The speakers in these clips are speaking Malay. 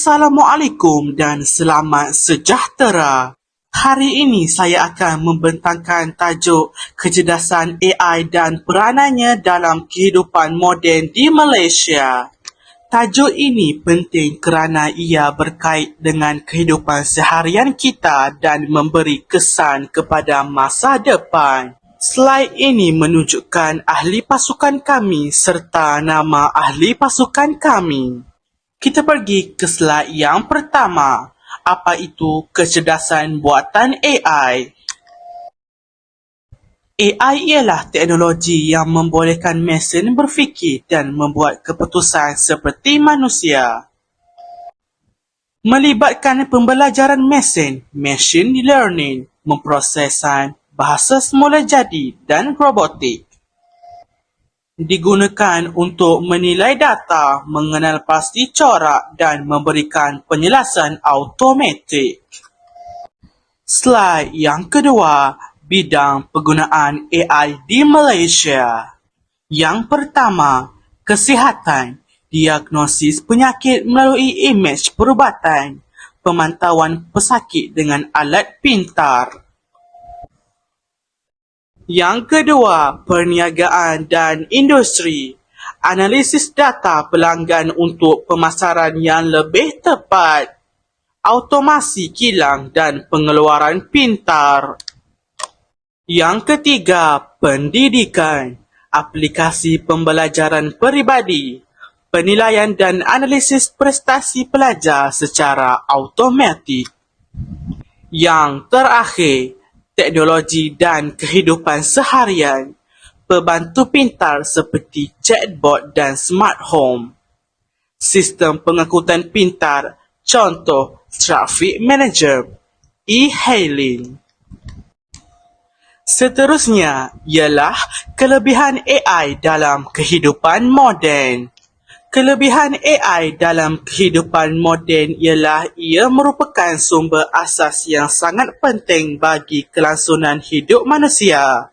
Assalamualaikum dan selamat sejahtera. Hari ini saya akan membentangkan tajuk kecerdasan AI dan peranannya dalam kehidupan moden di Malaysia. Tajuk ini penting kerana ia berkait dengan kehidupan seharian kita dan memberi kesan kepada masa depan. Slide ini menunjukkan ahli pasukan kami serta nama ahli pasukan kami. Kita pergi ke slide yang pertama. Apa itu kecerdasan buatan AI? AI ialah teknologi yang membolehkan mesin berfikir dan membuat keputusan seperti manusia. Melibatkan pembelajaran mesin, machine learning, memprosesan, bahasa semula jadi dan robotik. Digunakan untuk menilai data, mengenal pasti corak dan memberikan penjelasan automatik. Slide yang kedua, bidang penggunaan AI di Malaysia. Yang pertama, kesihatan, diagnosis penyakit melalui imej perubatan, pemantauan pesakit dengan alat pintar. Yang kedua, perniagaan dan industri. Analisis data pelanggan untuk pemasaran yang lebih tepat. Automasi kilang dan pengeluaran pintar. Yang ketiga, pendidikan. Aplikasi pembelajaran peribadi. Penilaian dan analisis prestasi pelajar secara automatik. Yang terakhir, teknologi dan kehidupan seharian, pembantu pintar seperti chatbot dan smart home, sistem pengangkutan pintar, contoh traffic manager, e-hailing. Seterusnya ialah kelebihan AI dalam kehidupan moden. Kelebihan AI dalam kehidupan moden ialah ia merupakan sumber asas yang sangat penting bagi kelangsungan hidup manusia.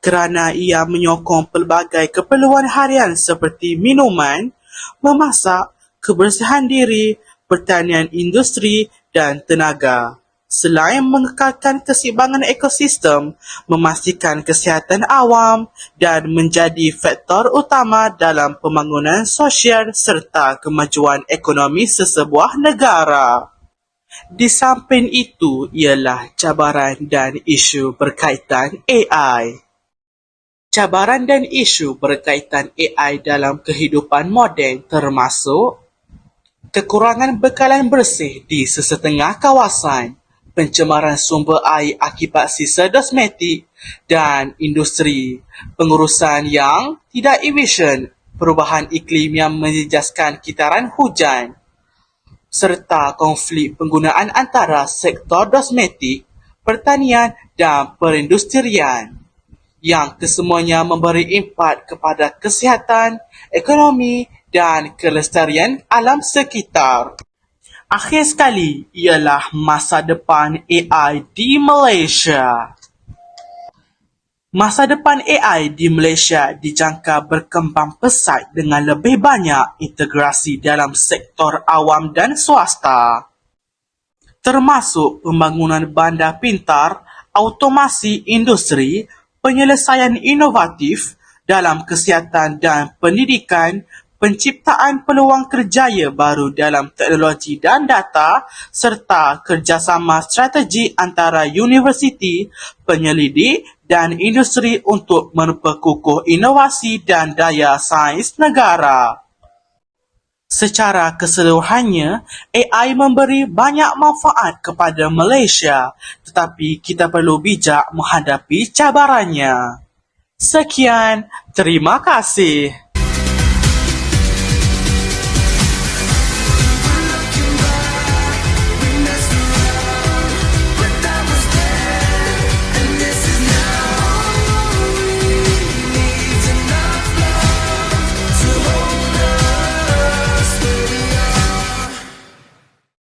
Kerana ia menyokong pelbagai keperluan harian seperti minuman, memasak, kebersihan diri, pertanian industri dan tenaga. Selain mengekalkan keseimbangan ekosistem, memastikan kesihatan awam dan menjadi faktor utama dalam pembangunan sosial serta kemajuan ekonomi sesebuah negara. Di samping itu ialah cabaran dan isu berkaitan AI. Cabaran dan isu berkaitan AI dalam kehidupan moden termasuk kekurangan bekalan bersih di sesetengah kawasan, pencemaran sumber air akibat sisa kosmetik dan industri, pengurusan yang tidak efisien, perubahan iklim yang menjejaskan kitaran hujan, serta konflik penggunaan antara sektor kosmetik, pertanian dan perindustrian, yang kesemuanya memberi impak kepada kesihatan, ekonomi dan kelestarian alam sekitar. Akhir sekali ialah masa depan AI di Malaysia. Masa depan AI di Malaysia dijangka berkembang pesat dengan lebih banyak integrasi dalam sektor awam dan swasta, termasuk pembangunan bandar pintar, automasi industri, penyelesaian inovatif dalam kesihatan dan pendidikan, penciptaan peluang kerjaya baru dalam teknologi dan data, serta kerjasama strategi antara universiti, penyelidik dan industri untuk memperkukuh inovasi dan daya sains negara. Secara keseluruhannya, AI memberi banyak manfaat kepada Malaysia, tetapi kita perlu bijak menghadapi cabarannya. Sekian, terima kasih.